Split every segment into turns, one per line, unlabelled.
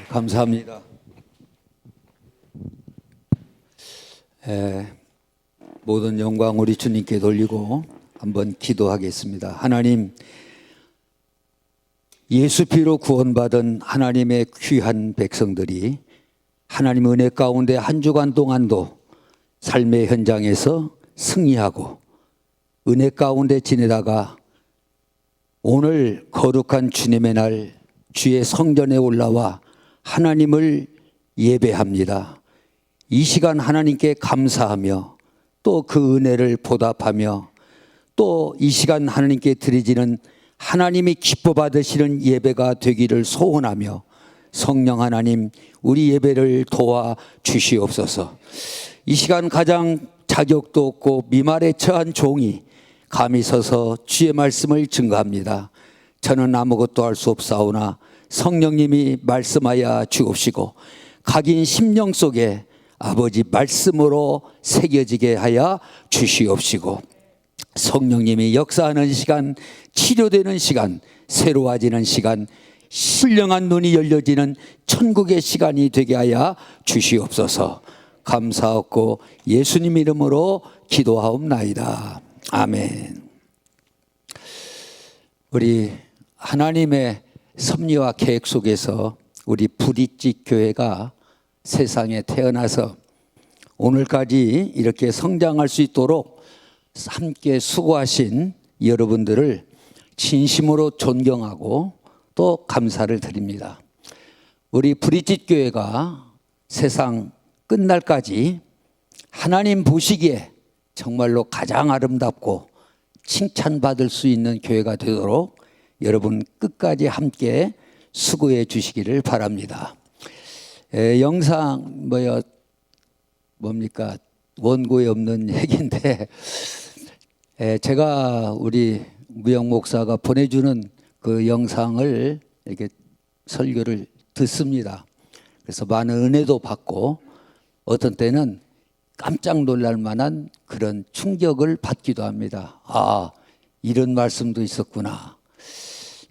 감사합니다. 모든 영광 우리 주님께 돌리고 한번 기도하겠습니다. 하나님, 예수 피로 구원받은 하나님의 귀한 백성들이 하나님 은혜 가운데 한 주간 동안도 삶의 현장에서 승리하고 은혜 가운데 지내다가 오늘 거룩한 주님의 날 주의 성전에 올라와 하나님을 예배합니다. 이 시간 하나님께 감사하며 또 그 은혜를 보답하며 또 이 시간 하나님께 드리지는 하나님이 기뻐 받으시는 예배가 되기를 소원하며 성령 하나님 우리 예배를 도와 주시옵소서. 이 시간 가장 자격도 없고 미말에 처한 종이 감히 서서 주의 말씀을 증거합니다. 저는 아무것도 할 수 없사오나 성령님이 말씀하여 주옵시고 각인 심령 속에 아버지 말씀으로 새겨지게 하여 주시옵시고 성령님이 역사하는 시간, 치료되는 시간, 새로워지는 시간, 신령한 눈이 열려지는 천국의 시간이 되게 하여 주시옵소서. 감사하고 예수님 이름으로 기도하옵나이다. 아멘. 우리 하나님의 섭리와 계획 속에서 우리 부리집 교회가 세상에 태어나서 오늘까지 이렇게 성장할 수 있도록 함께 수고하신 여러분들을 진심으로 존경하고 또 감사를 드립니다. 우리 부리집 교회가 세상 끝날까지 하나님 보시기에 정말로 가장 아름답고 칭찬받을 수 있는 교회가 되도록 여러분 끝까지 함께 수고해 주시기를 바랍니다. 영상 뭡니까 원고에 없는 얘기인데 제가 우리 무영 목사가 보내주는 그 영상을 이렇게 설교를 듣습니다. 그래서 많은 은혜도 받고 어떤 때는 깜짝 놀랄 만한 그런 충격을 받기도 합니다. 아, 이런 말씀도 있었구나.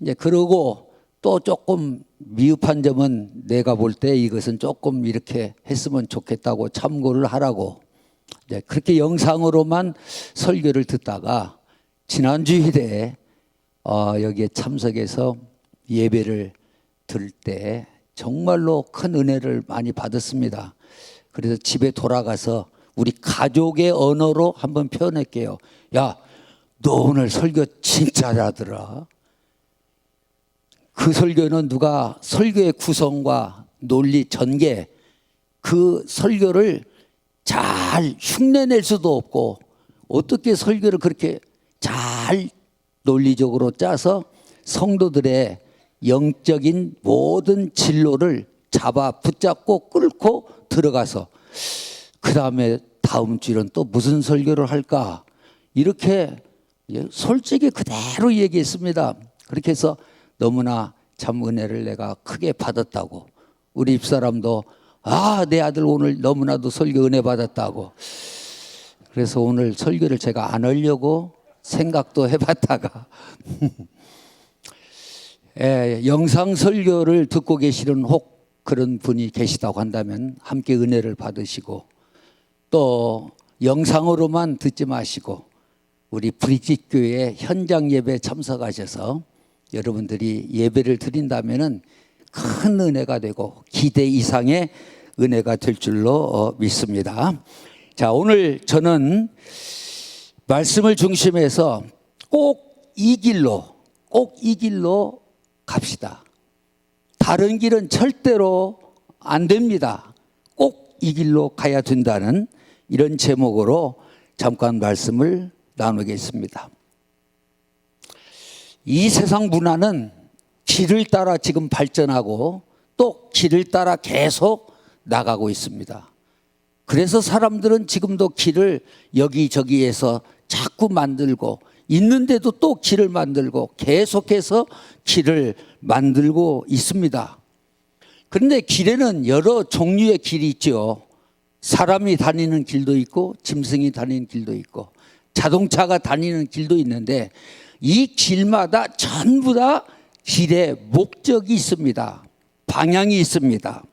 이제 그러고 또 조금 미흡한 점은 내가 볼 때 이것은 조금 이렇게 했으면 좋겠다고 참고를 하라고 이제 그렇게 영상으로만 설교를 듣다가 지난 주일에 여기에 참석해서 예배를 들을 때 정말로 큰 은혜를 많이 받았습니다. 그래서 집에 돌아가서 우리 가족의 언어로 한번 표현할게요. 야, 너 오늘 설교 진짜 잘하더라. 그 설교는 누가 설교의 구성과 논리 전개 그 설교를 잘 흉내낼 수도 없고 어떻게 설교를 그렇게 잘 논리적으로 짜서 성도들의 영적인 모든 진로를 잡아 붙잡고 끌고 들어가서 그 다음에 다음 주일은 또 무슨 설교를 할까 이렇게 솔직히 그대로 얘기했습니다. 그렇게 해서 너무나 참 은혜를 내가 크게 받았다고 우리 집사람도 내 아들 오늘 너무나도 설교 은혜 받았다고 그래서 오늘 설교를 제가 안 하려고 생각도 해봤다가 영상 설교를 듣고 계시는 혹 그런 분이 계시다고 한다면 함께 은혜를 받으시고 또 영상으로만 듣지 마시고 우리 부리집 교회 현장 예배 참석하셔서 여러분들이 예배를 드린다면은 큰 은혜가 되고 기대 이상의 은혜가 될 줄로 믿습니다. 자, 오늘 저는 말씀을 중심해서 꼭 이 길로 갑시다. 다른 길은 절대로 안 됩니다. 꼭 이 길로 가야 된다는 이런 제목으로 잠깐 말씀을 나누겠습니다. 이 세상 문화는 길을 따라 지금 발전하고 또 길을 따라 계속 나가고 있습니다. 그래서 사람들은 지금도 길을 여기저기에서 자꾸 만들고 있는데도 또 길을 만들고 계속해서 길을 만들고 있습니다. 그런데 길에는 여러 종류의 길이 있죠. 사람이 다니는 길도 있고 짐승이 다니는 길도 있고 자동차가 다니는 길도 있는데 이 길마다 전부 다 길에 목적이 있습니다. 방향이 있습니다.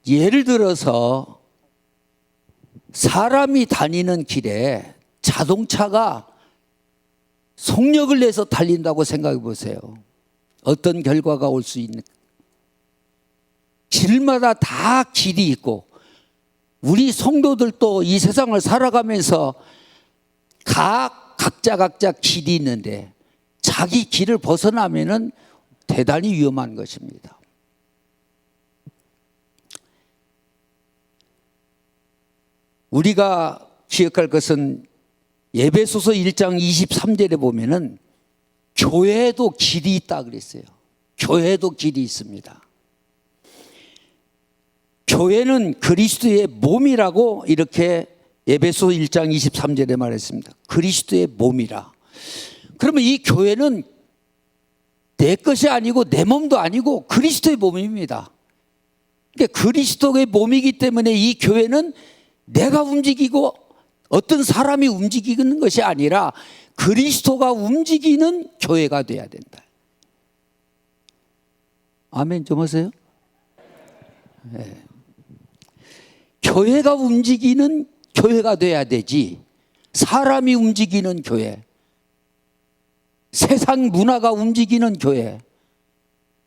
예를 들어서 사람이 다니는 길에 자동차가 속력을 내서 달린다고 생각해 보세요. 어떤 결과가 올 수 있는? 길마다 다 길이 있고, 우리 성도들도 이 세상을 살아가면서 각자 길이 있는데 자기 길을 벗어나면은 대단히 위험한 것입니다. 우리가 기억할 것은 에베소서 1장 23절에 보면은 교회에도 길이 있다 그랬어요. 교회에도 길이 있습니다. 교회는 그리스도의 몸이라고 이렇게 에베소 1장 23절에 말했습니다. 그리스도의 몸이라. 그러면 이 교회는 내 것이 아니고 내 몸도 아니고 그리스도의 몸입니다. 그러니까 그리스도의 몸이기 때문에 이 교회는 내가 움직이고 어떤 사람이 움직이는 것이 아니라 그리스도가 움직이는 교회가 돼야 된다. 아멘 좀 하세요. 네. 교회가 움직이는 교회가 돼야 되지, 사람이 움직이는 교회, 세상 문화가 움직이는 교회,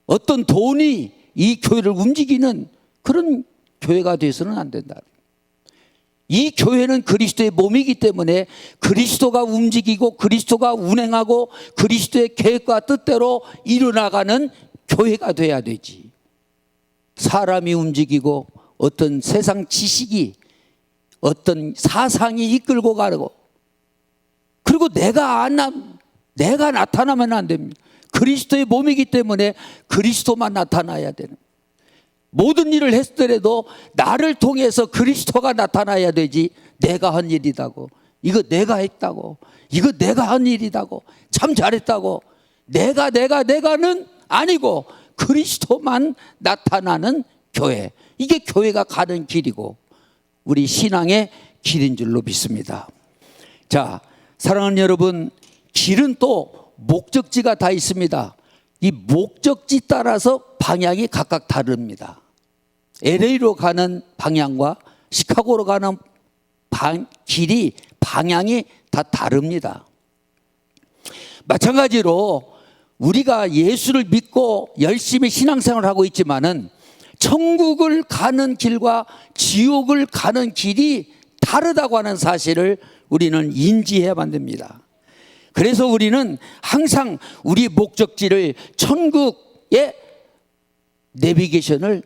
어떤 돈이 이 교회를 움직이는 그런 교회가 돼서는 안 된다. 이 교회는 그리스도의 몸이기 때문에 그리스도가 움직이고 그리스도가 운행하고 그리스도의 계획과 뜻대로 이루어나가는 교회가 돼야 되지, 사람이 움직이고 어떤 세상 지식이 어떤 사상이 이끌고 가고, 그리고 내가 나타나면 안 됩니다. 그리스도의 몸이기 때문에 그리스도만 나타나야 되는, 모든 일을 했더라도 나를 통해서 그리스도가 나타나야 되지, 내가 한 일이다고, 이거 내가 했다고, 이거 내가 한 일이다고, 참 잘했다고, 내가는 아니고 그리스도만 나타나는 교회, 이게 교회가 가는 길이고 우리 신앙의 길인 줄로 믿습니다. 자, 사랑하는 여러분, 길은 또 목적지가 다 있습니다. 이 목적지 따라서 방향이 각각 다릅니다. LA로 가는 방향과 시카고로 가는 길이, 방향이 다 다릅니다. 마찬가지로 우리가 예수를 믿고 열심히 신앙생활을 하고 있지만은 천국을 가는 길과 지옥을 가는 길이 다르다고 하는 사실을 우리는 인지해야만 됩니다. 그래서 우리는 항상 우리 목적지를 천국의 내비게이션을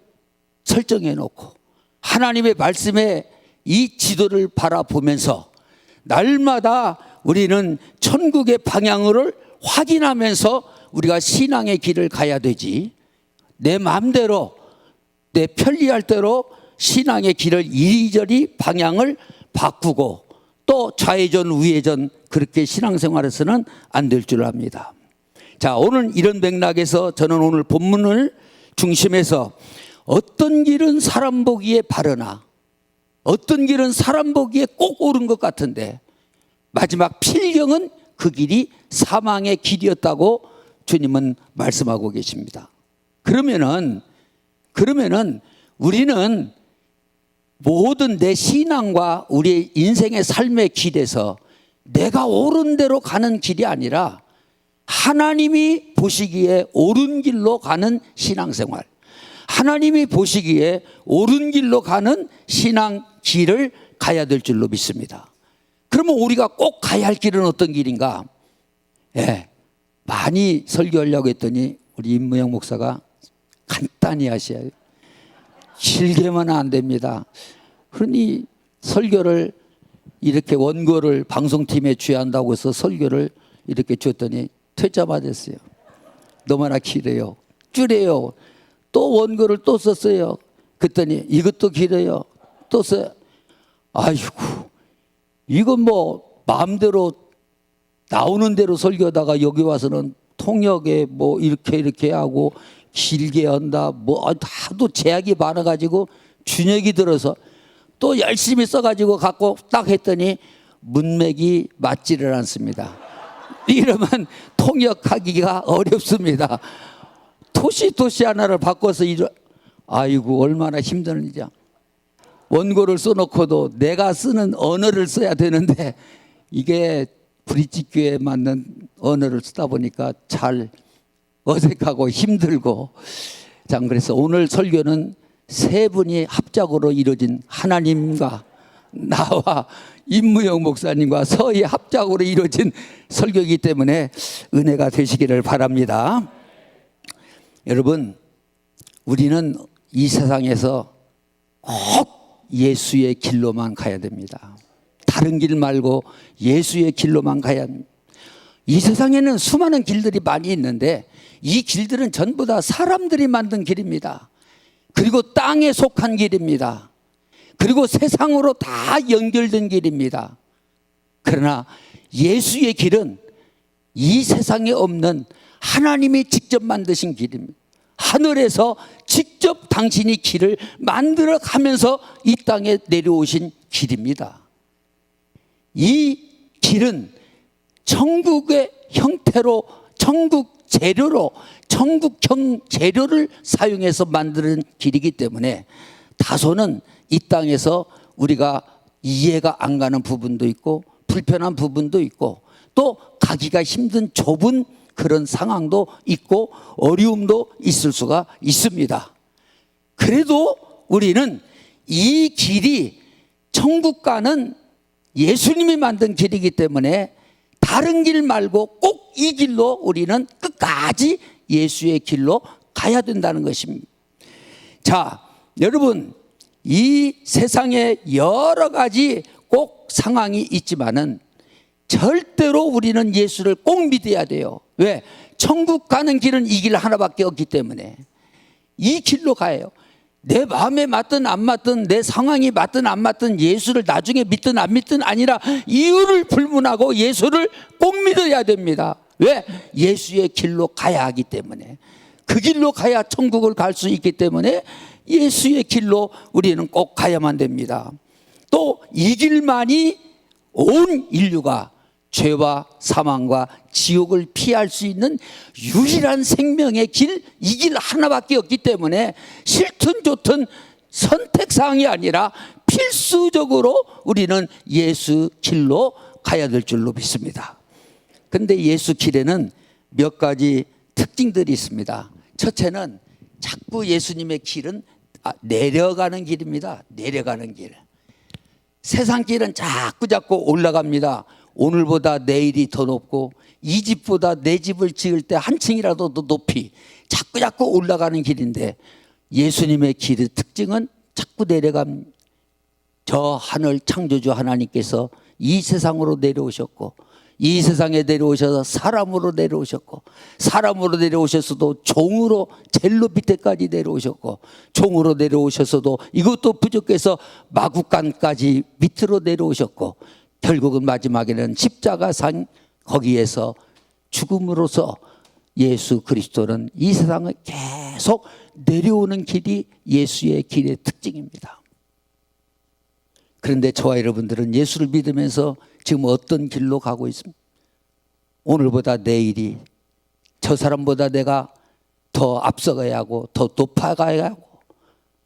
설정해 놓고 하나님의 말씀에 이 지도를 바라보면서 날마다 우리는 천국의 방향을 확인하면서 우리가 신앙의 길을 가야 되지, 내 마음대로 내 편리할 대로 신앙의 길을 이리저리 방향을 바꾸고 또 좌회전 우회전 그렇게 신앙생활에서는 안 될 줄 압니다. 자, 오늘 이런 맥락에서 저는 오늘 본문을 중심해서 어떤 길은 사람 보기에 바르나 어떤 길은 사람 보기에 꼭 옳은 것 같은데 마지막 필경은 그 길이 사망의 길이었다고 주님은 말씀하고 계십니다. 그러면은 우리는 모든 내 신앙과 우리의 인생의 삶의 길에서 내가 옳은 대로 가는 길이 아니라 하나님이 보시기에 옳은 길로 가는 신앙생활, 하나님이 보시기에 옳은 길로 가는 신앙 길을 가야 될 줄로 믿습니다. 그러면 우리가 꼭 가야 할 길은 어떤 길인가? 많이 설교하려고 했더니 우리 임무영 목사가 간단히 하셔야, 길게만 안 됩니다. 그러니 설교를 이렇게 원고를 방송팀에 취한다고 해서 설교를 이렇게 줬더니 퇴짜 맞았어요. 너무나 길어요. 줄여요. 또 원고를 또 썼어요. 그랬더니 이것도 길어요. 또 써요. 아이고, 이건 뭐 마음대로 나오는 대로 설교하다가 여기 와서는 통역에 뭐 이렇게 하고 길게 한다, 뭐 하도 제약이 많아가지고 준혁이 들어서 또 열심히 써가지고 갖고 딱 했더니 문맥이 맞지를 않습니다. 이러면 통역하기가 어렵습니다. 토시 하나를 바꿔서 아이고 얼마나 힘드는지. 원고를 써놓고도 내가 쓰는 언어를 써야 되는데 이게 브릿지교에 맞는 언어를 쓰다 보니까 잘 어색하고 힘들고. 자, 그래서 오늘 설교는 세 분이 합작으로 이루어진 하나님과 나와 임무영 목사님과 서희 합작으로 이루어진 설교이기 때문에 은혜가 되시기를 바랍니다. 여러분, 우리는 이 세상에서 꼭 예수의 길로만 가야 됩니다. 다른 길 말고 예수의 길로만 가야 합니다. 이 세상에는 수많은 길들이 많이 있는데 이 길들은 전부 다 사람들이 만든 길입니다. 그리고 땅에 속한 길입니다. 그리고 세상으로 다 연결된 길입니다. 그러나 예수의 길은 이 세상에 없는 하나님이 직접 만드신 길입니다. 하늘에서 직접 당신이 길을 만들어 가면서 이 땅에 내려오신 길입니다. 이 길은 천국의 형태로, 천국 재료로, 천국형 재료를 사용해서 만드는 길이기 때문에 다소는 이 땅에서 우리가 이해가 안 가는 부분도 있고 불편한 부분도 있고 또 가기가 힘든 좁은 그런 상황도 있고 어려움도 있을 수가 있습니다. 그래도 우리는 이 길이 천국 가는 예수님이 만든 길이기 때문에 다른 길 말고 꼭 이 길로 우리는 끝까지 예수의 길로 가야 된다는 것입니다. 자, 여러분, 이 세상에 여러 가지 꼭 상황이 있지만은 절대로 우리는 예수를 꼭 믿어야 돼요. 왜? 천국 가는 길은 이 길 하나밖에 없기 때문에 이 길로 가요. 내 마음에 맞든 안 맞든 내 상황이 맞든 안 맞든 예수를 나중에 믿든 안 믿든 아니라 이유를 불문하고 예수를 꼭 믿어야 됩니다. 왜? 예수의 길로 가야 하기 때문에. 그 길로 가야 천국을 갈 수 있기 때문에 예수의 길로 우리는 꼭 가야만 됩니다. 또 이 길만이 온 인류가 죄와 사망과 지옥을 피할 수 있는 유일한 생명의 길, 이 길 하나밖에 없기 때문에 싫든 좋든 선택사항이 아니라 필수적으로 우리는 예수 길로 가야 될 줄로 믿습니다. 그런데 예수 길에는 몇 가지 특징들이 있습니다. 첫째는 자꾸 예수님의 길은 내려가는 길입니다. 내려가는 길. 세상 길은 자꾸 올라갑니다. 오늘보다 내일이 더 높고 이 집보다 내 집을 지을 때 한 층이라도 더 높이 자꾸 올라가는 길인데 예수님의 길의 특징은 자꾸 내려갑니다. 저 하늘 창조주 하나님께서 이 세상으로 내려오셨고 이 세상에 내려오셔서 사람으로 내려오셨고 사람으로 내려오셔서도 종으로 제일 높이 때까지 내려오셨고 종으로 내려오셔서도 이것도 부족해서 마구간까지 밑으로 내려오셨고 결국은 마지막에는 십자가상 거기에서 죽음으로써 예수 그리스도는 이 세상을 계속 내려오는 길이 예수의 길의 특징입니다. 그런데 저와 여러분들은 예수를 믿으면서 지금 어떤 길로 가고 있습니까? 오늘보다 내일이 저 사람보다 내가 더 앞서가야 하고 더 높아가야 하고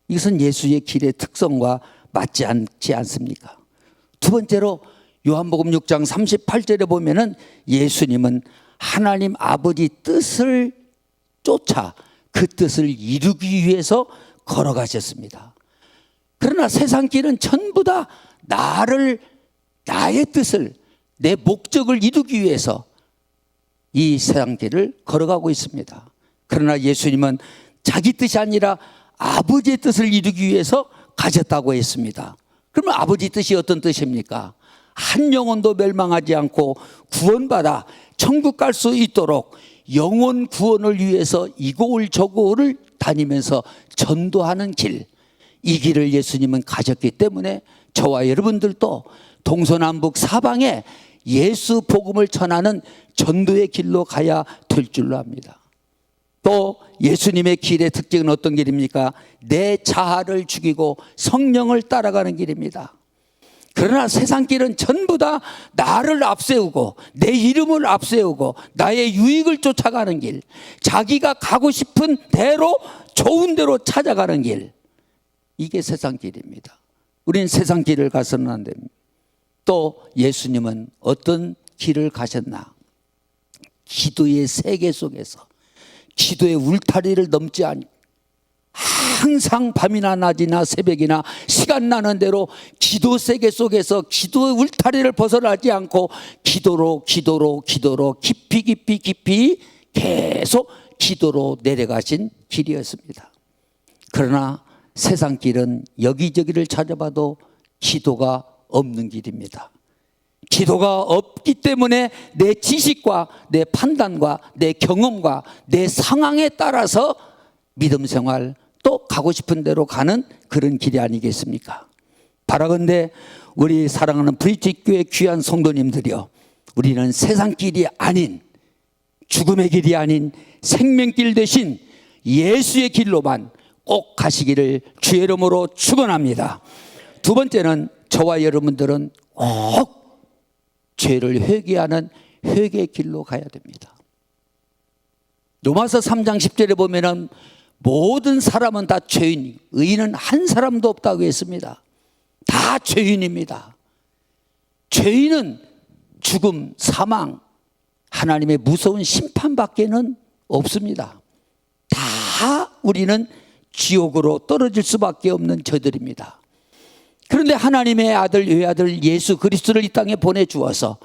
이것은 예수의 길의 특성과 맞지 않지 않습니까? 두 번째로 요한복음 6장 38절에 보면은 예수님은 하나님 아버지 뜻을 쫓아 그 뜻을 이루기 위해서 걸어가셨습니다. 그러나 세상 길은 전부 다 나의 뜻을 내 목적을 이루기 위해서 이 세상 길을 걸어가고 있습니다. 그러나 예수님은 자기 뜻이 아니라 아버지의 뜻을 이루기 위해서 가셨다고 했습니다. 그러면 아버지 뜻이 어떤 뜻입니까? 한 영혼도 멸망하지 않고 구원받아 천국 갈 수 있도록 영혼 구원을 위해서 이곳을 저곳을 다니면서 전도하는 길, 이 길을 예수님은 가셨기 때문에 저와 여러분들도 동서남북 사방에 예수 복음을 전하는 전도의 길로 가야 될 줄로 압니다. 또 예수님의 길의 특징은 어떤 길입니까? 내 자아를 죽이고 성령을 따라가는 길입니다. 그러나 세상 길은 전부 다 나를 앞세우고 내 이름을 앞세우고 나의 유익을 쫓아가는 길, 자기가 가고 싶은 대로 좋은 대로 찾아가는 길, 이게 세상 길입니다. 우리는 세상 길을 가서는 안 됩니다. 또 예수님은 어떤 길을 가셨나? 기도의 세계 속에서 기도의 울타리를 넘지 않고 항상 밤이나 낮이나 새벽이나 시간 나는 대로 기도 세계 속에서 기도의 울타리를 벗어나지 않고 기도로 깊이 계속 기도로 내려가신 길이었습니다. 그러나 세상 길은 여기저기를 찾아봐도 기도가 없는 길입니다. 기도가 없기 때문에 내 지식과 내 판단과 내 경험과 내 상황에 따라서 믿음 생활 또 가고 싶은 대로 가는 그런 길이 아니겠습니까? 바라건대 우리 사랑하는 브릿지교회 귀한 성도님들이여, 우리는 세상 길이 아닌, 죽음의 길이 아닌 생명길 대신 예수의 길로만 꼭 가시기를 주의 이름으로 축원합니다. 두 번째는 저와 여러분들은 꼭 죄를 회개하는 회개의 길로 가야 됩니다. 로마서 3장 10절에 보면은 모든 사람은 다 죄인, 의인은 한 사람도 없다고 했습니다. 다 죄인입니다. 죄인은 죽음, 사망, 하나님의 무서운 심판밖에는 없습니다. 다 우리는 지옥으로 떨어질 수밖에 없는 저들입니다. 그런데 하나님의 아들 외아들 예수 그리스도를 이 땅에 보내주어서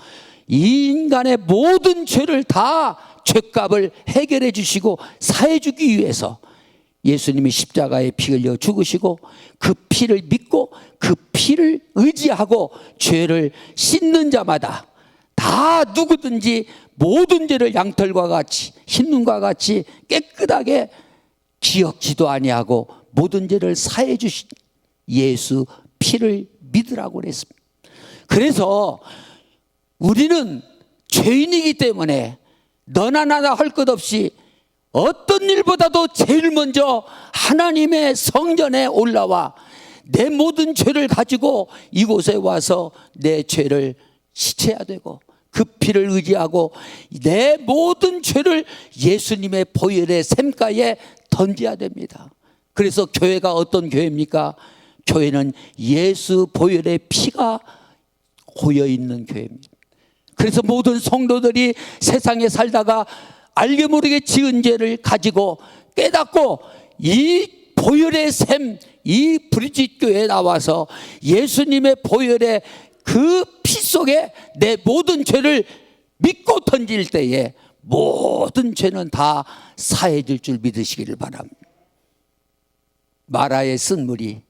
이 인간의 모든 죄를 다 죄값을 해결해 주시고 사해 주기 위해서 예수님이 십자가에 피 흘려 죽으시고 그 피를 믿고 그 피를 의지하고 죄를 씻는 자마다 다 누구든지 모든 죄를 양털과 같이 흰눈과 같이 깨끗하게 기억지도 아니하고 모든 죄를 사해 주신 예수 피를 믿으라고 그랬습니다. 그래서 우리는 죄인이기 때문에 너나 나나 할 것 없이 어떤 일보다도 제일 먼저 하나님의 성전에 올라와 내 모든 죄를 가지고 이곳에 와서 내 죄를 씻어야 되고 그 피를 의지하고 내 모든 죄를 예수님의 보혈의 샘가에 던져야 됩니다. 그래서 교회가 어떤 교회입니까? 교회는 예수 보혈의 피가 고여 있는 교회입니다. 그래서 모든 성도들이 세상에 살다가 알게 모르게 지은 죄를 가지고 깨닫고 이 보혈의 샘, 이 브릿지교회에 나와서 예수님의 보혈의 그 피 속에 내 모든 죄를 믿고 던질 때에 모든 죄는 다 사해질 줄 믿으시기를 바랍니다. 마라의 쓴물이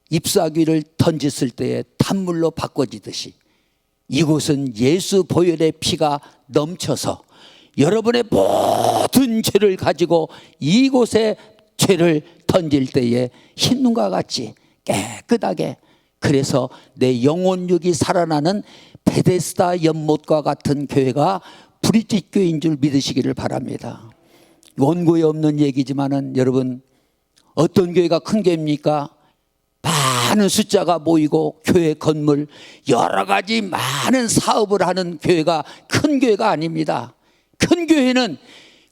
잎사귀를 던졌을 때에 탄물로 바꿔지듯이 이곳은 예수 보혈의 피가 넘쳐서 여러분의 모든 죄를 가지고 이곳에 죄를 던질 때에 흰눈과 같이 깨끗하게, 그래서 내 영혼육이 살아나는 베데스다 연못과 같은 교회가 브릿지교회인 줄 믿으시기를 바랍니다. 원고에 없는 얘기지만은 여러분, 어떤 교회가 큰 교회입니까? 많은 숫자가 모이고 교회 건물 여러 가지 많은 사업을 하는 교회가 큰 교회가 아닙니다. 큰 교회는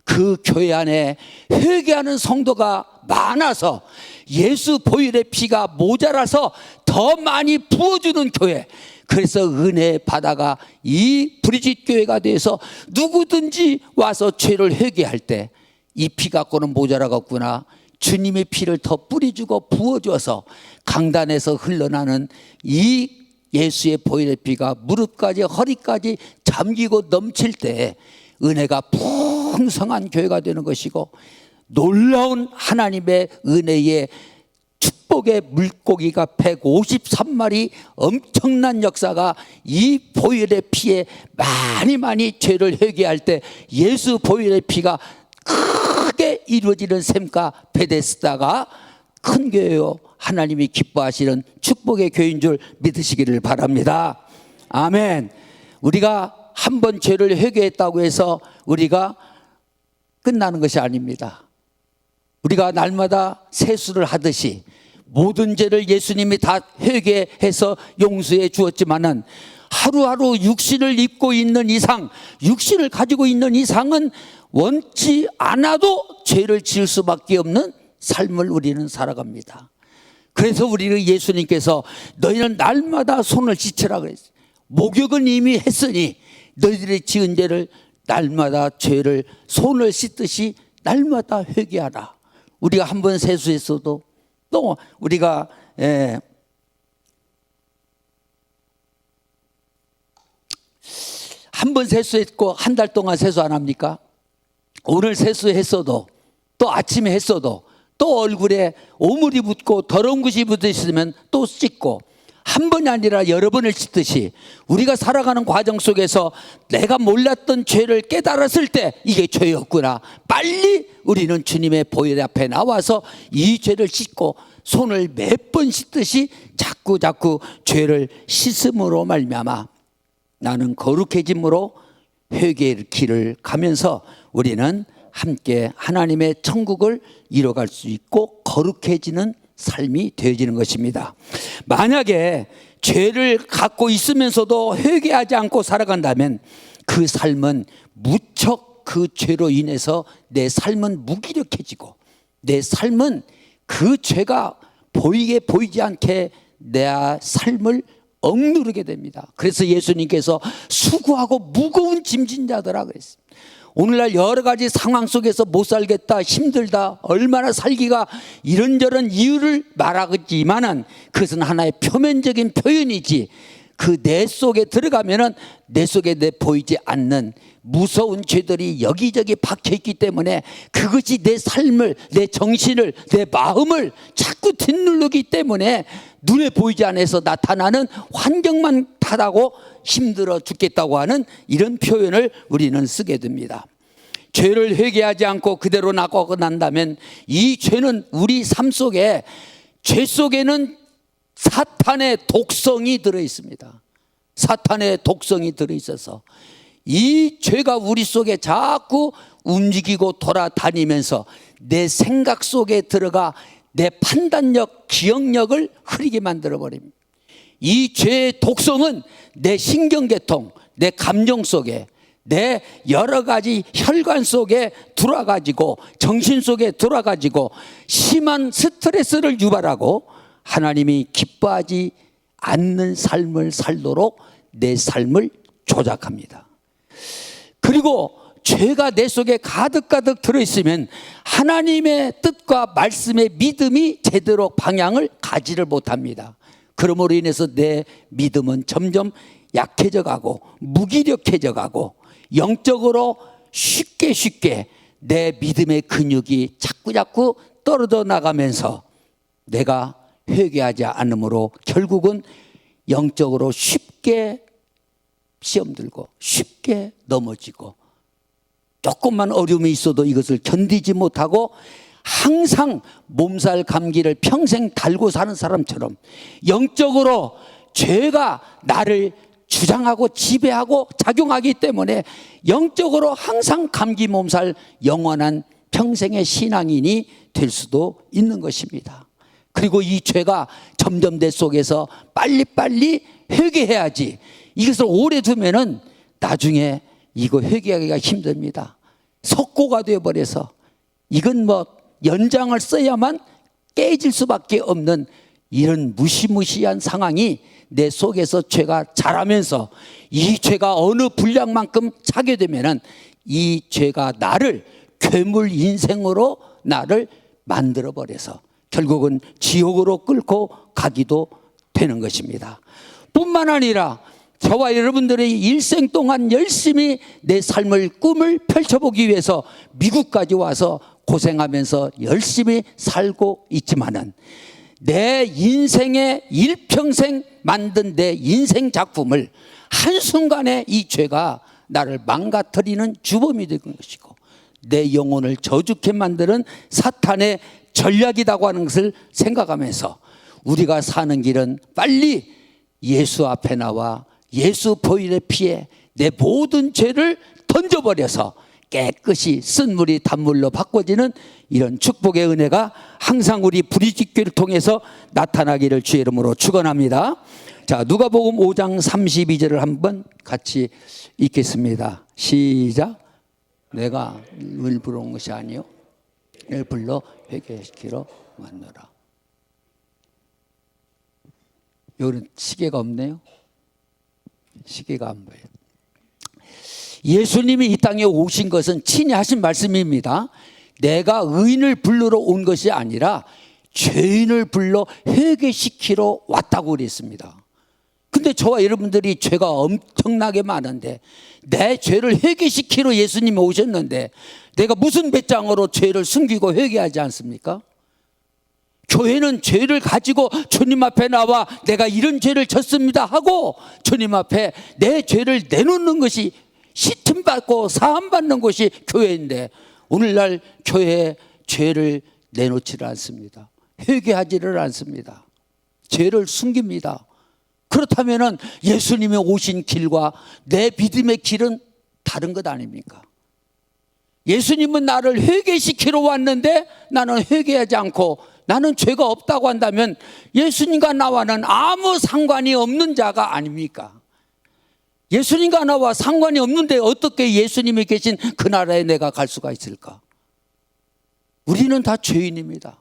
그 교회 안에 회개하는 성도가 많아서 예수 보혈의 피가 모자라서 더 많이 부어주는 교회, 그래서 은혜 받아가 이 브릿지 교회가 돼서 누구든지 와서 죄를 회개할 때 이 피 갖고는 모자라겠구나, 주님의 피를 더 뿌려주고 부어줘서 강단에서 흘러나는 이 예수의 보혈의 피가 무릎까지 허리까지 잠기고 넘칠 때 은혜가 풍성한 교회가 되는 것이고, 놀라운 하나님의 은혜의 축복의 물고기가 153마리 엄청난 역사가 이 보혈의 피에 많이 죄를 회개할 때 예수 보혈의 피가 크게 이루어지는 샘가 베데스다가 큰 교회요, 하나님이 기뻐하시는 축복의 교회인 줄 믿으시기를 바랍니다. 아멘. 우리가 한 번 죄를 회개했다고 해서 우리가 끝나는 것이 아닙니다. 우리가 날마다 세수를 하듯이 모든 죄를 예수님이 다 회개해서 용서해 주었지만은 하루하루 육신을 입고 있는 이상, 육신을 가지고 있는 이상은 원치 않아도 죄를 지을 수밖에 없는 삶을 우리는 살아갑니다. 그래서 우리는 예수님께서 너희는 날마다 손을 씻으라 그랬어요. 목욕은 이미 했으니 너희들이 지은 죄를 날마다 죄를 손을 씻듯이 날마다 회개하라. 우리가 한 번 세수했어도 또 우리가 한 번 세수했고 한 달 동안 세수 안 합니까? 오늘 세수했어도 또 아침에 했어도 또 얼굴에 오물이 붙고 더러운 것이 붙어 있으면 또 씻고 한 번이 아니라 여러 번을 씻듯이 우리가 살아가는 과정 속에서 내가 몰랐던 죄를 깨달았을 때 이게 죄였구나. 빨리 우리는 주님의 보혈 앞에 나와서 이 죄를 씻고 손을 몇 번 씻듯이 자꾸 죄를 씻음으로 말미암아 나는 거룩해짐으로 회개의 길을 가면서 우리는 함께 하나님의 천국을 이뤄갈 수 있고 거룩해지는 삶이 되어지는 것입니다. 만약에 죄를 갖고 있으면서도 회개하지 않고 살아간다면 그 삶은 무척 그 죄로 인해서 내 삶은 무기력해지고 내 삶은 그 죄가 보이지 않게 내 삶을 억누르게 됩니다. 그래서 예수님께서 수고하고 무거운 짐진 자들아 그랬습니다. 오늘날 여러 가지 상황 속에서 못 살겠다, 힘들다, 얼마나 살기가 이런저런 이유를 말하겠지만은 그것은 하나의 표면적인 표현이지 그 내 속에 들어가면은 내 속에 보이지 않는 무서운 죄들이 여기저기 박혀 있기 때문에 그것이 내 삶을, 내 정신을, 내 마음을 자꾸 짓누르기 때문에 눈에 보이지 않아서 나타나는 환경만 탓하고 힘들어 죽겠다고 하는 이런 표현을 우리는 쓰게 됩니다. 죄를 회개하지 않고 그대로 나가고 난다면 이 죄는 우리 삶 속에, 죄 속에는 사탄의 독성이 들어 있습니다. 사탄의 독성이 들어 있어서 이 죄가 우리 속에 자꾸 움직이고 돌아다니면서 내 생각 속에 들어가 내 판단력, 기억력을 흐리게 만들어 버립니다. 이 죄의 독성은 내 신경계통, 내 감정 속에, 내 여러 가지 혈관 속에 들어와가지고 정신 속에 들어와가지고 심한 스트레스를 유발하고 하나님이 기뻐하지 않는 삶을 살도록 내 삶을 조작합니다. 그리고 죄가 내 속에 가득가득 들어있으면 하나님의 뜻과 말씀의 믿음이 제대로 방향을 가지를 못합니다. 그러므로 인해서 내 믿음은 점점 약해져 가고 무기력해져 가고 영적으로 쉽게 내 믿음의 근육이 자꾸 떨어져 나가면서 내가 회개하지 않으므로 결국은 영적으로 쉽게 시험 들고 쉽게 넘어지고 조금만 어려움이 있어도 이것을 견디지 못하고 항상 몸살 감기를 평생 달고 사는 사람처럼 영적으로 죄가 나를 주장하고 지배하고 작용하기 때문에 영적으로 항상 감기 몸살 영원한 평생의 신앙인이 될 수도 있는 것입니다. 그리고 이 죄가 점점 내 속에서 빨리빨리 회개해야지 이것을 오래 두면은 나중에 이거 회개하기가 힘듭니다. 석고가 되어버려서 이건 뭐 연장을 써야만 깨질 수밖에 없는 이런 무시무시한 상황이 내 속에서 죄가 자라면서 이 죄가 어느 분량만큼 차게 되면은 이 죄가 나를 괴물 인생으로 나를 만들어 버려서 결국은 지옥으로 끌고 가기도 되는 것입니다. 뿐만 아니라 저와 여러분들의 일생 동안 열심히 내 삶을 꿈을 펼쳐보기 위해서 미국까지 와서 고생하면서 열심히 살고 있지만은 내 인생의 일평생 만든 내 인생 작품을 한순간에 이 죄가 나를 망가뜨리는 주범이 된 것이고 내 영혼을 저주케 만드는 사탄의 전략이라고 하는 것을 생각하면서 우리가 사는 길은 빨리 예수 앞에 나와 예수 보혈의 피에 내 모든 죄를 던져버려서 깨끗이 쓴 물이 단물로 바꿔지는 이런 축복의 은혜가 항상 우리 부리집교를 통해서 나타나기를 주의 이름으로 축원합니다. 자, 누가복음 5장 32절을 한번 같이 읽겠습니다. 시작. 내가 을 부르는 것이 아니요 을 불러 회개시키러 왔노라. 여기는 시계가 없네요. 시계가 안 보여요. 예수님이 이 땅에 오신 것은 친히 하신 말씀입니다. 내가 의인을 부르러 온 것이 아니라 죄인을 불러 회개시키러 왔다고 그랬습니다. 근데 저와 여러분들이 죄가 엄청나게 많은데 내 죄를 회개시키러 예수님이 오셨는데 내가 무슨 배짱으로 죄를 숨기고 회개하지 않습니까? 교회는 죄를 가지고 주님 앞에 나와 내가 이런 죄를 졌습니다 하고 주님 앞에 내 죄를 내놓는 것이 시침받고 사함받는 것이 교회인데 오늘날 교회에 죄를 내놓지를 않습니다. 회개하지를 않습니다. 죄를 숨깁니다. 그렇다면 예수님이 오신 길과 내 믿음의 길은 다른 것 아닙니까? 예수님은 나를 회개시키러 왔는데 나는 회개하지 않고 나는 죄가 없다고 한다면 예수님과 나와는 아무 상관이 없는 자가 아닙니까? 예수님과 나와 상관이 없는데 어떻게 예수님이 계신 그 나라에 내가 갈 수가 있을까? 우리는 다 죄인입니다.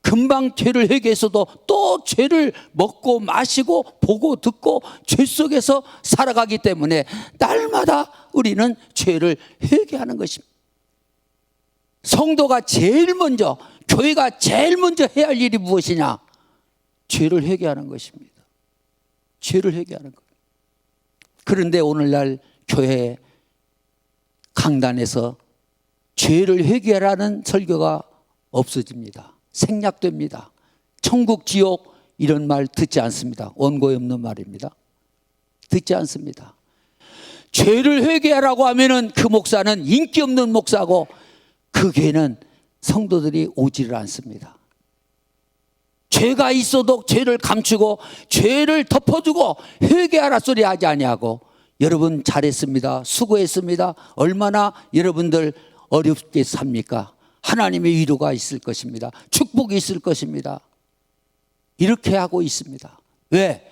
금방 죄를 회개해서도 또 죄를 먹고 마시고 보고 듣고 죄 속에서 살아가기 때문에 날마다 우리는 죄를 회개하는 것입니다. 성도가 제일 먼저, 교회가 제일 먼저 해야 할 일이 무엇이냐? 죄를 회개하는 것입니다. 죄를 회개하는 것. 그런데 오늘날 교회 강단에서 죄를 회개하라는 설교가 없어집니다. 생략됩니다. 천국, 지옥 이런 말 듣지 않습니다. 원고에 없는 말입니다. 듣지 않습니다. 죄를 회개하라고 하면은 그 목사는 인기 없는 목사고 그 교회는 성도들이 오지를 않습니다. 죄가 있어도 죄를 감추고 죄를 덮어주고 회개하라 소리 하지 아니하고 여러분 잘했습니다. 수고했습니다. 얼마나 여러분들 어렵게 삽니까? 하나님의 위로가 있을 것입니다. 축복이 있을 것입니다. 이렇게 하고 있습니다. 왜?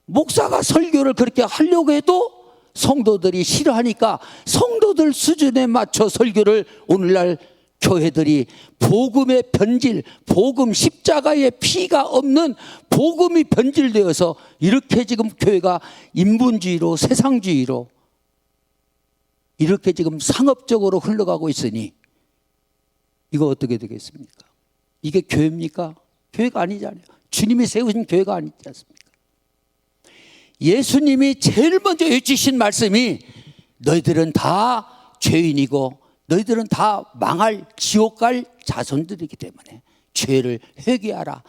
목사가 설교를 그렇게 하려고 해도 성도들이 싫어하니까 성도들 수준에 맞춰 설교를 오늘날 교회들이 복음의 변질, 복음 십자가의 피가 없는 복음이 변질되어서 이렇게 지금 교회가 인본주의로 세상주의로 이렇게 지금 상업적으로 흘러가고 있으니 이거 어떻게 되겠습니까? 이게 교회입니까? 교회가 아니잖아요. 주님이 세우신 교회가 아니지 않습니까? 예수님이 제일 먼저 해주신 말씀이 너희들은 다 죄인이고 너희들은 다 망할 지옥 갈 자손들이기 때문에 죄를 회개하라.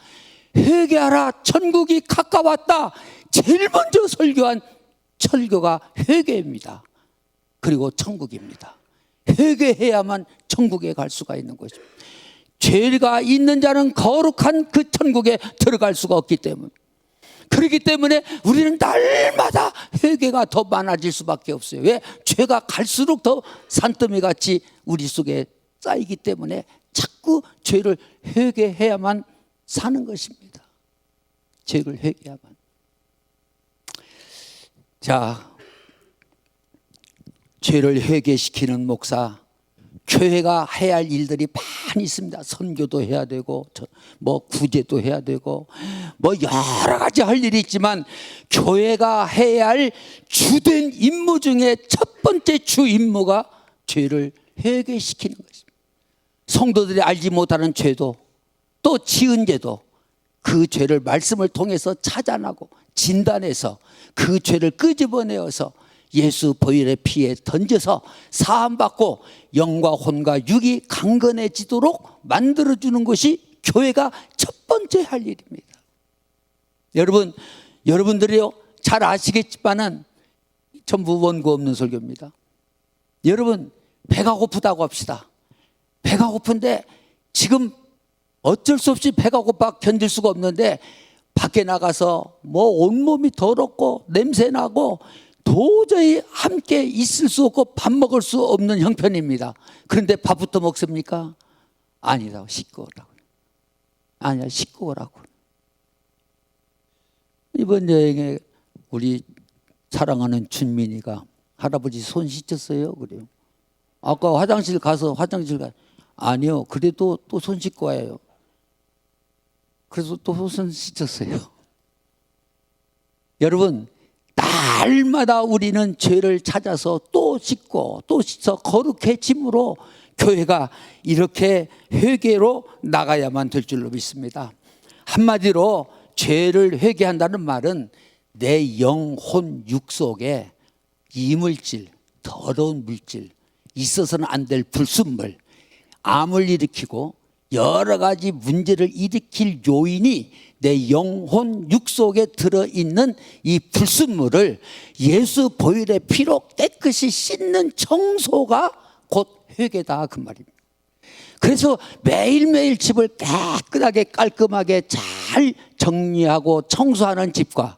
회개하라. 천국이 가까웠다. 제일 먼저 설교한 설교가 회개입니다. 그리고 천국입니다. 회개해야만 천국에 갈 수가 있는 것입니다. 죄가 있는 자는 거룩한 그 천국에 들어갈 수가 없기 때문에 그렇기 때문에 우리는 날마다 회개가 더 많아질 수밖에 없어요. 왜? 죄가 갈수록 더 산더미같이 우리 속에 쌓이기 때문에 자꾸 죄를 회개해야만 사는 것입니다. 죄를 회개해야만. 자, 죄를 회개시키는 목사, 교회가 해야 할 일들이 많이 있습니다. 선교도 해야 되고 뭐 구제도 해야 되고 뭐 여러 가지 할 일이 있지만 교회가 해야 할 주된 임무 중에 첫 번째 주 임무가 죄를 회개시키는 것입니다. 성도들이 알지 못하는 죄도 또 지은 죄도 그 죄를 말씀을 통해서 찾아내고 진단해서 그 죄를 끄집어내어서 예수 보혈의 피에 던져서 사함받고 영과 혼과 육이 강건해지도록 만들어주는 것이 교회가 첫 번째 할 일입니다. 여러분들이요 잘 아시겠지만은 전부 원고 없는 설교입니다. 여러분 배가 고프다고 합시다. 배가 고픈데 지금 어쩔 수 없이 배가 고파 견딜 수가 없는데 밖에 나가서 뭐 온몸이 더럽고 냄새나고 도저히 함께 있을 수 없고 밥 먹을 수 없는 형편입니다. 그런데 밥부터 먹습니까? 아니다. 씻고 오라고. 아니야, 씻고 오라고. 이번 여행에 우리 사랑하는 준민이가 할아버지 손 씻었어요? 그래요. 아까 화장실 가서 아니요. 그래도 또 손 씻고 와요. 그래서 또 손 씻었어요. 여러분, 날마다 우리는 죄를 찾아서 또 씻고 또 씻어 거룩해짐으로 교회가 이렇게 회개로 나가야만 될 줄로 믿습니다. 한마디로 죄를 회개한다는 말은 내 영혼 육 속에 이물질, 더러운 물질, 있어서는 안 될 불순물, 암을 일으키고 여러 가지 문제를 일으킬 요인이 내 영혼 육 속에 들어있는 이 불순물을 예수 보혈의 피로 깨끗이 씻는 청소가 곧 회개다, 그 말입니다. 그래서 매일매일 집을 깨끗하게 깔끔하게 잘 정리하고 청소하는 집과,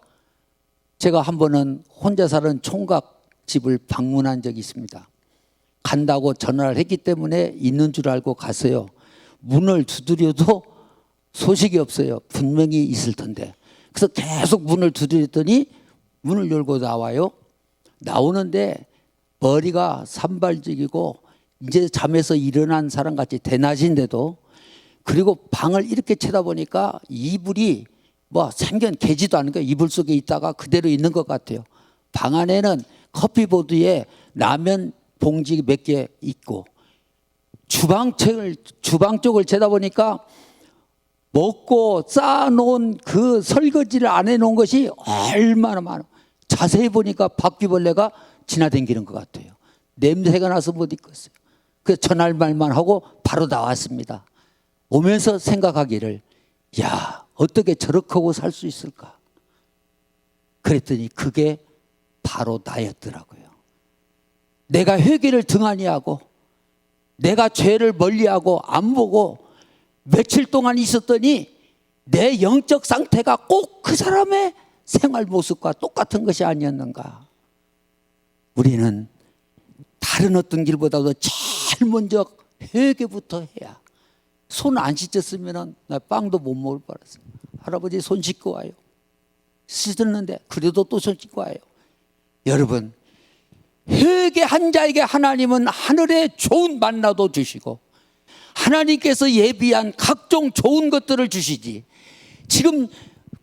제가 한 번은 혼자 사는 총각 집을 방문한 적이 있습니다. 간다고 전화를 했기 때문에 있는 줄 알고 갔어요. 문을 두드려도 소식이 없어요. 분명히 있을 텐데. 그래서 계속 문을 두드렸더니 문을 열고 나와요. 나오는데 머리가 산발적이고 이제 잠에서 일어난 사람같이 대낮인데도, 그리고 방을 이렇게 쳐다보니까 이불이 뭐 생전 개지도 않은 거예요. 이불 속에 있다가 그대로 있는 것 같아요. 방 안에는 커피보드에 라면 봉지 몇 개 있고, 주방 쪽을 쳐다보니까 먹고 쌓아놓은 그 설거지를 안 해놓은 것이 얼마나 많아. 자세히 보니까 바퀴벌레가 지나다니는 것 같아요. 냄새가 나서 못 있겠어요. 그래서 전할 말만 하고 바로 나왔습니다. 오면서 생각하기를, 야, 어떻게 저렇게 하고 살 수 있을까? 그랬더니 그게 바로 나였더라고요. 내가 회개를 등한히 하고 내가 죄를 멀리하고 안 보고 며칠 동안 있었더니 내 영적 상태가 꼭 그 사람의 생활 모습과 똑같은 것이 아니었는가. 우리는 다른 어떤 길보다도 제일 먼저 회개부터 해야. 손 안 씻었으면 나 빵도 못 먹을 뻔했어요. 할아버지 손 씻고 와요. 씻었는데 그래도 또 손 씻고 와요. 여러분, 회개한 자에게 하나님은 하늘에 좋은 만나도 주시고 하나님께서 예비한 각종 좋은 것들을 주시지, 지금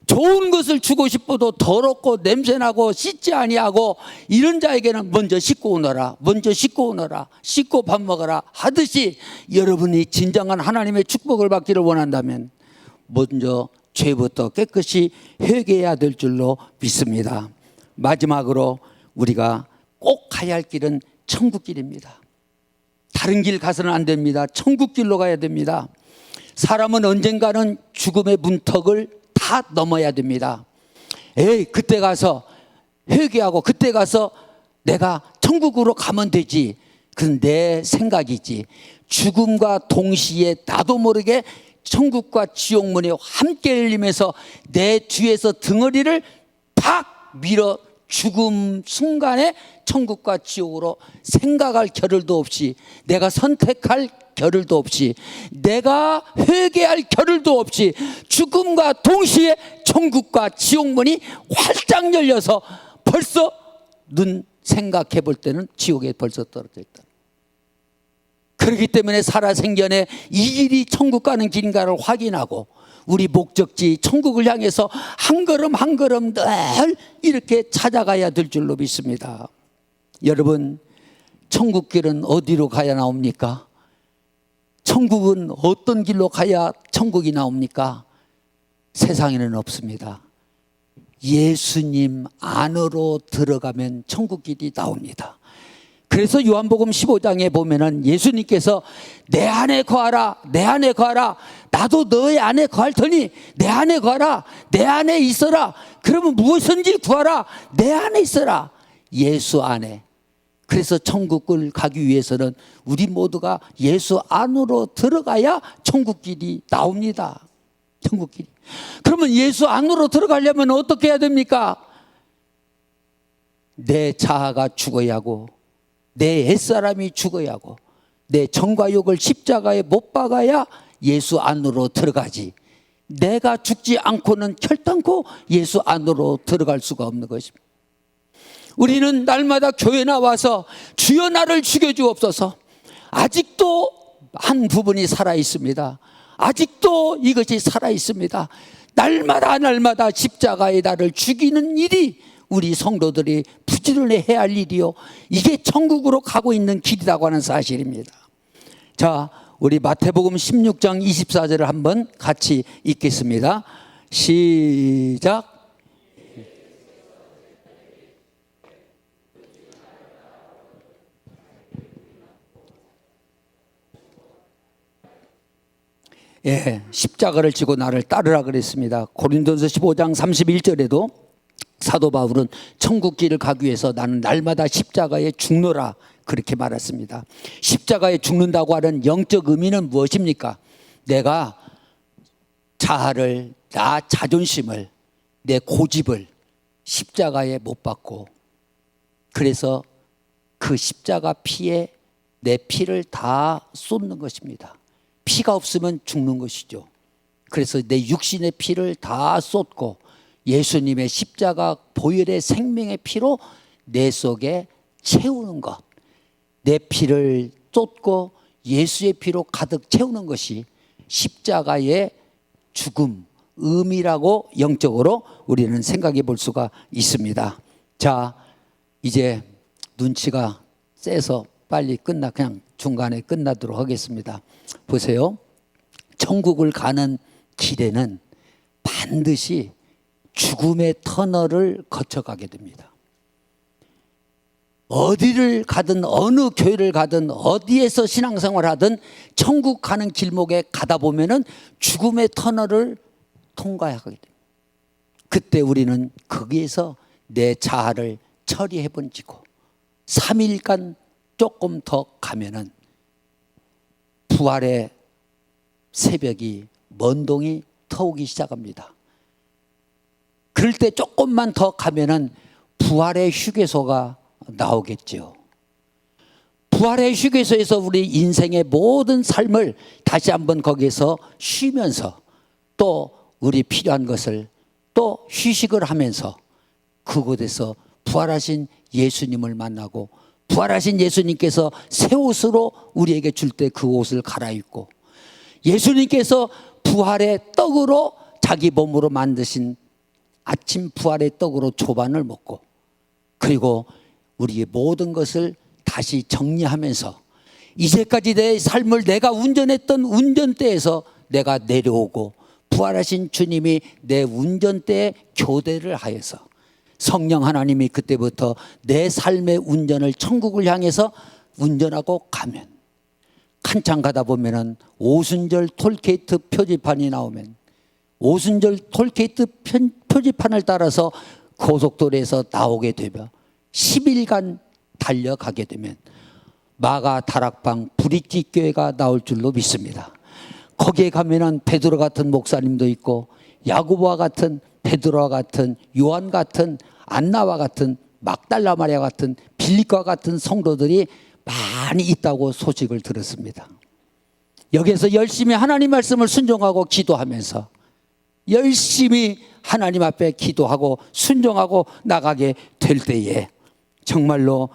좋은 것을 주고 싶어도 더럽고 냄새나고 씻지 아니하고 이런 자에게는 먼저 씻고 오너라, 먼저 씻고 오너라, 씻고 밥 먹어라 하듯이, 여러분이 진정한 하나님의 축복을 받기를 원한다면 먼저 죄부터 깨끗이 회개해야 될 줄로 믿습니다. 마지막으로 우리가 꼭 가야 할 길은 천국길입니다. 다른 길 가서는 안 됩니다. 천국길로 가야 됩니다. 사람은 언젠가는 죽음의 문턱을 다 넘어야 됩니다. 그때 가서 회개하고 그때 가서 내가 천국으로 가면 되지. 그건 내 생각이지. 죽음과 동시에 나도 모르게 천국과 지옥문이 함께 열리면서 내 뒤에서 덩어리를 팍 밀어 죽음 순간에 천국과 지옥으로 생각할 겨를도 없이, 내가 선택할 겨를도 없이, 내가 회개할 겨를도 없이 죽음과 동시에 천국과 지옥문이 활짝 열려서 벌써 눈 생각해 볼 때는 지옥에 벌써 떨어져 있다. 그렇기 때문에 살아생전에 이 길이 천국 가는 길인가를 확인하고 우리 목적지 천국을 향해서 한 걸음 한 걸음 늘 이렇게 찾아가야 될 줄로 믿습니다. 여러분, 천국길은 어디로 가야 나옵니까? 천국은 어떤 길로 가야 천국이 나옵니까? 세상에는 없습니다. 예수님 안으로 들어가면 천국길이 나옵니다. 그래서 요한복음 15장에 보면은 예수님께서 내 안에 거하라, 내 안에 거하라, 나도 너의 안에 거할 테니 내 안에 거하라, 내 안에 있어라. 그러면 무엇인지 구하라, 내 안에 있어라. 예수 안에. 그래서 천국을 가기 위해서는 우리 모두가 예수 안으로 들어가야 천국길이 나옵니다. 천국길이. 그러면 예수 안으로 들어가려면 어떻게 해야 됩니까? 내 자아가 죽어야 하고 내 옛사람이 죽어야 하고 내 정과 욕을 십자가에 못 박아야 예수 안으로 들어가지, 내가 죽지 않고는 결단코 예수 안으로 들어갈 수가 없는 것입니다. 우리는 날마다 교회 나와서 주여 나를 죽여주옵소서, 아직도 한 부분이 살아있습니다. 아직도 이것이 살아있습니다. 날마다 십자가에 나를 죽이는 일이 우리 성도들이 부지런히 해야 할 일이요, 이게 천국으로 가고 있는 길이라고 하는 사실입니다. 자, 우리 마태복음 16장 24절을 한번 같이 읽겠습니다. 시작. 예, 십자가를 지고 나를 따르라 그랬습니다. 고린도서 15장 31절에도 사도 바울은 천국 길을 가기 위해서 나는 날마다 십자가에 죽노라 그렇게 말했습니다. 십자가에 죽는다고 하는 영적 의미는 무엇입니까? 내가 자아를, 나 자존심을, 내 고집을 십자가에 못 박고, 그래서 그 십자가 피에 내 피를 다 쏟는 것입니다. 피가 없으면 죽는 것이죠. 그래서 내 육신의 피를 다 쏟고 예수님의 십자가 보혈의 생명의 피로 내 속에 채우는 것, 내 피를 쏟고 예수의 피로 가득 채우는 것이 십자가의 죽음, 의미라고 영적으로 우리는 생각해 볼 수가 있습니다. 자, 이제 눈치가 세서 빨리 그냥 중간에 끝나도록 하겠습니다. 보세요. 천국을 가는 길에는 반드시 죽음의 터널을 거쳐가게 됩니다. 어디를 가든 어느 교회를 가든 어디에서 신앙생활을 하든 천국 가는 길목에 가다 보면은 죽음의 터널을 통과하게 됩니다. 그때 우리는 거기에서 내 자아를 처리해 번지고 3일간 조금 더 가면은 부활의 새벽이 먼동이 터오기 시작합니다. 그럴 때 조금만 더 가면은 부활의 휴게소가 나오겠죠. 부활의 휴게소에서 우리 인생의 모든 삶을 다시 한번 거기에서 쉬면서 또 우리 필요한 것을 또 휴식을 하면서 그곳에서 부활하신 예수님을 만나고 부활하신 예수님께서 새 옷으로 우리에게 줄 때 그 옷을 갈아입고 예수님께서 부활의 떡으로 자기 몸으로 만드신 아침 부활의 떡으로 조반을 먹고 그리고 우리의 모든 것을 다시 정리하면서 이제까지 내 삶을 내가 운전했던 운전대에서 내가 내려오고 부활하신 주님이 내 운전대에 교대를 하여서 성령 하나님이 그때부터 내 삶의 운전을 천국을 향해서 운전하고 가면 한참 가다 보면은 오순절 톨게이트 표지판이 나오면 오순절 톨게이트 표지판을 따라서 고속도로에서 나오게 되면 10일간 달려가게 되면 마가 다락방 브릿지 교회가 나올 줄로 믿습니다. 거기에 가면은 베드로 같은 목사님도 있고 야고보와 같은 베드로와 같은 요한 같은 안나와 같은 막달라 마리아 같은 빌립과 같은 성도들이 많이 있다고 소식을 들었습니다. 여기에서 열심히 하나님 말씀을 순종하고 기도하면서 열심히 하나님 앞에 기도하고 순종하고 나가게 될 때에 정말로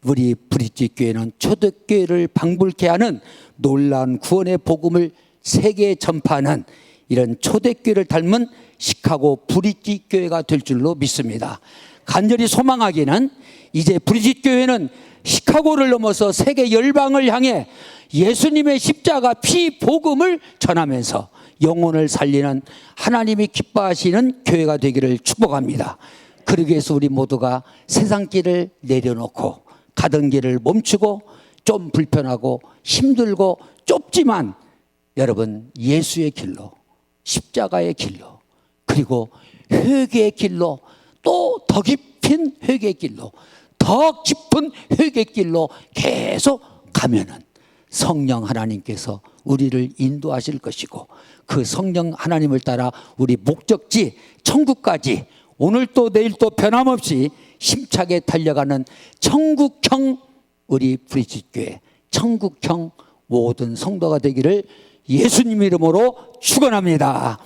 우리 브릿지 교회는 초대교회를 방불케 하는 놀라운 구원의 복음을 세계에 전파하는 이런 초대교회를 닮은 시카고 브릿지 교회가 될 줄로 믿습니다. 간절히 소망하기는 이제 브릿지 교회는 시카고를 넘어서 세계 열방을 향해 예수님의 십자가 피 복음을 전하면서 영혼을 살리는 하나님이 기뻐하시는 교회가 되기를 축복합니다. 그러기 위해서 우리 모두가 세상 길을 내려놓고 가던 길을 멈추고 좀 불편하고 힘들고 좁지만 여러분 예수의 길로 십자가의 길로 그리고 회개의 길로 또 더 깊은 회개의 길로 더 깊은 회개의 길로 계속 가면은 성령 하나님께서 우리를 인도하실 것이고 그 성령 하나님을 따라 우리 목적지 천국까지 오늘 또 내일 또 변함없이 힘차게 달려가는 천국형 우리 브리짓교회, 천국형 모든 성도가 되기를 예수님 이름으로 축원합니다.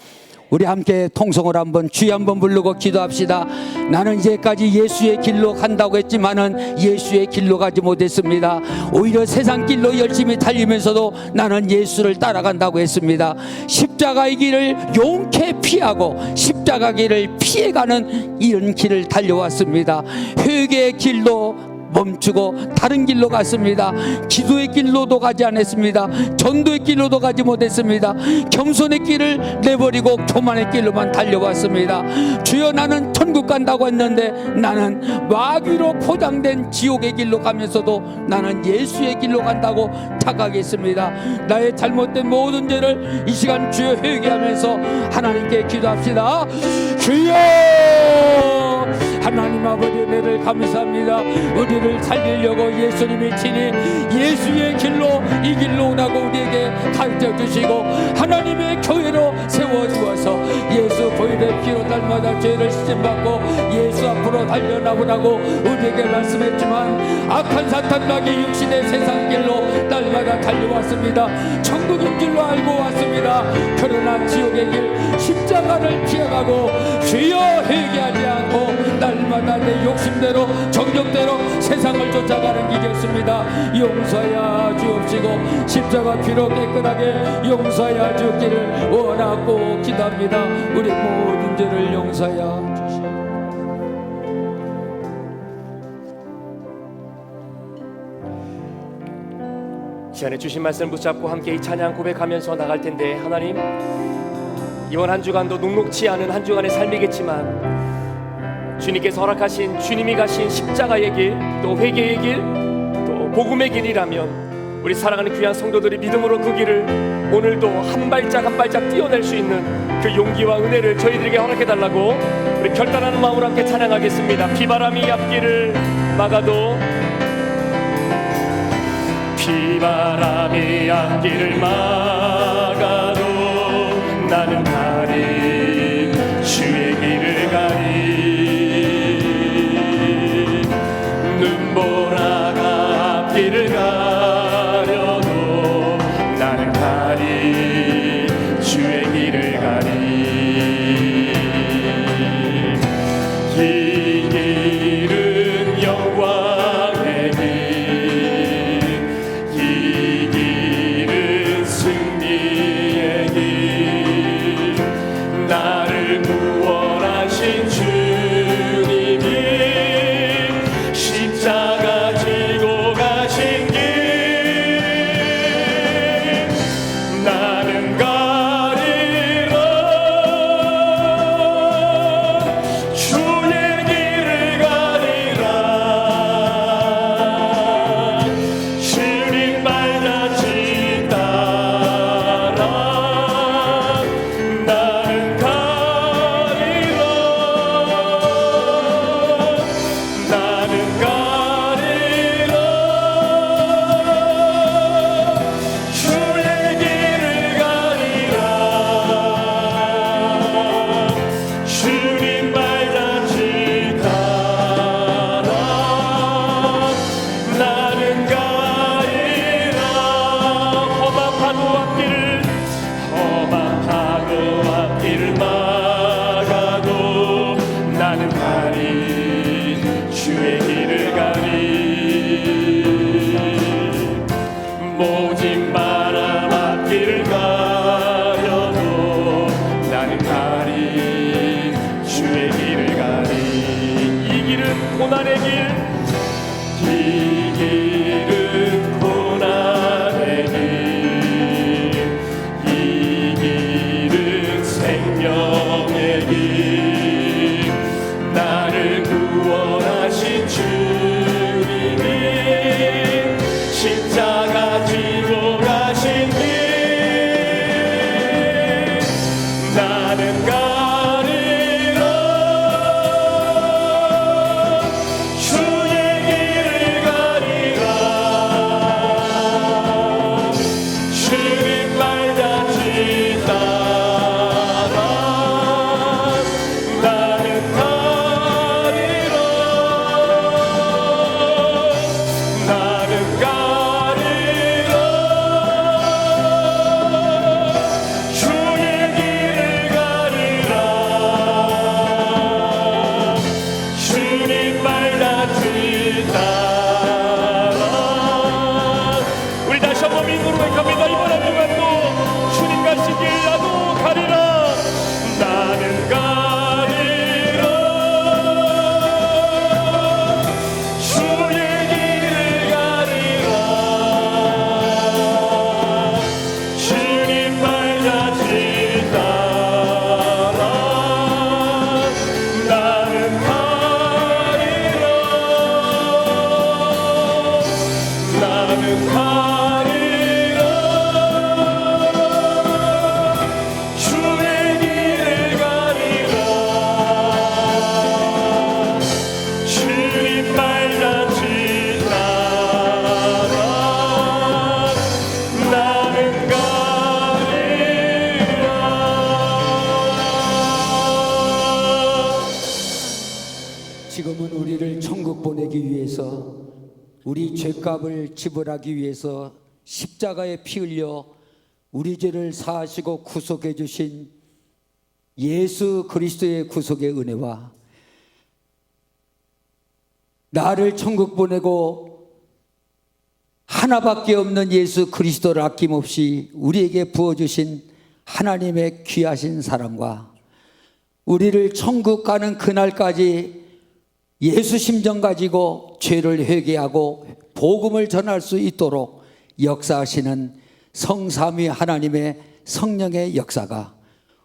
우리 함께 통성을 한번 주여 한번 부르고 기도합시다. 나는 이제까지 예수의 길로 간다고 했지만은 예수의 길로 가지 못했습니다. 오히려 세상 길로 열심히 달리면서도 나는 예수를 따라간다고 했습니다. 십자가의 길을 용케 피하고 십자가 길을 피해가는 이런 길을 달려왔습니다. 회개의 길도 멈추고 다른 길로 갔습니다. 기도의 길로도 가지 않았습니다. 전도의 길로도 가지 못했습니다. 겸손의 길을 내버리고 교만의 길로만 달려왔습니다. 주여, 나는 천국 간다고 했는데 나는 마귀로 포장된 지옥의 길로 가면서도 나는 예수의 길로 간다고 착각했습니다. 나의 잘못된 모든 죄를 이 시간 주여 회개하면서 하나님께 기도합시다. 주여, 하나님 아버지, 은혜를 감사합니다. 우리를 살리려고 예수님이 친히 예수의 길로, 이 길로 오라고 우리에게 가르쳐 주시고 하나님의 교회로 세워주어서 예수 보혈의 피로 날마다 죄를 씻음받고 예수 앞으로 달려나오라고 우리에게 말씀했지만 악한 사탄 마귀 육신의 세상 길로 날마다 달려왔습니다. 천국의 길로 알고 왔습니다. 그러나 지옥의 길 십자가를 피해가고 주여 회개하지 않고 날마다 내 욕심대로 정욕대로 세상을 쫓아가는 길이었습니다. 용서하여 주옵시고 십자가 피로 깨끗하게 용서하여 주기를 원하고 기도합니다. 우리 모든 죄를 용서하여 주시옵소서.
시간에 주신 말씀 붙잡고 함께 이 찬양 고백하면서 나갈 텐데, 하나님, 이번 한 주간도 녹록치 않은 한 주간의 삶이겠지만 주님께서 허락하신, 주님이 가신 십자가의 길, 또 회개의 길, 또 복음의 길이라면 우리 사랑하는 귀한 성도들이 믿음으로 그 길을 오늘도 한 발짝 한 발짝 뛰어낼 수 있는 그 용기와 은혜를 저희들에게 허락해달라고 우리 결단하는 마음으로 함께 찬양하겠습니다. 비바람이 앞길을 막아도, 비바람이 앞길을 막아도 나는 가리, 주의 길을 가리. 눈보라가 앞길을 가려도 나는 가리, 주의 길을 가리. 이 길은 영광의 길, 이 길은 승리의 길, 나를 구원하신 주님이 십자가 지고 가신 길, 나는 가리라. 주의 길을 가리라. 주님 발자취 따라 나는 가리라. 나는 가리라. 주의 길을 가리라. 주님 발자취 따라 나는 가리라. 험한 파도 앞길을, 험한 파도 앞길을 막아도 나는 가리, 주의 길을 가리. 모진 바람 앞길을 가려도 나는 가리, 주의 길을 가리. 이 길은 고난의 길, 이 길은 고난의 길, 이 길은 생명의 길, 나를 구원하신 주님이 십자가 지고 가신 길, 나는 가리라. 주 나는 가리라 주의 길을 가리라 주님 발자취 따라 나는 가리라.
지금은 우리를 천국 보내기 위해서 우리 죄값을 지불하기 위해서 십자가에 피 흘려 우리 죄를 사하시고 구속해 주신 예수 그리스도의 구속의 은혜와 나를 천국 보내고 하나밖에 없는 예수 그리스도를 아낌없이 우리에게 부어주신 하나님의 귀하신 사랑과 우리를 천국 가는 그날까지 예수 심정 가지고 죄를 회개하고 복음을 전할 수 있도록 역사하시는 성삼위 하나님의 성령의 역사가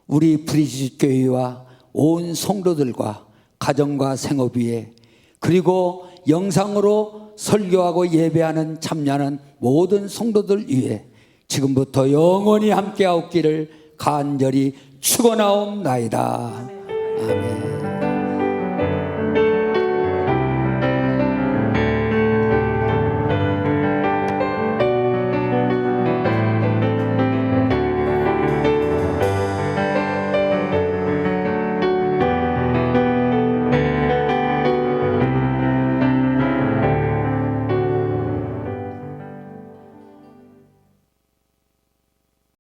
우리 브리짓 교회와 온 성도들과 가정과 생업 위에 그리고 영상으로 설교하고 예배하는 참여하는 모든 성도들 위에 지금부터 영원히 함께하옵기를 간절히 축원하옵나이다.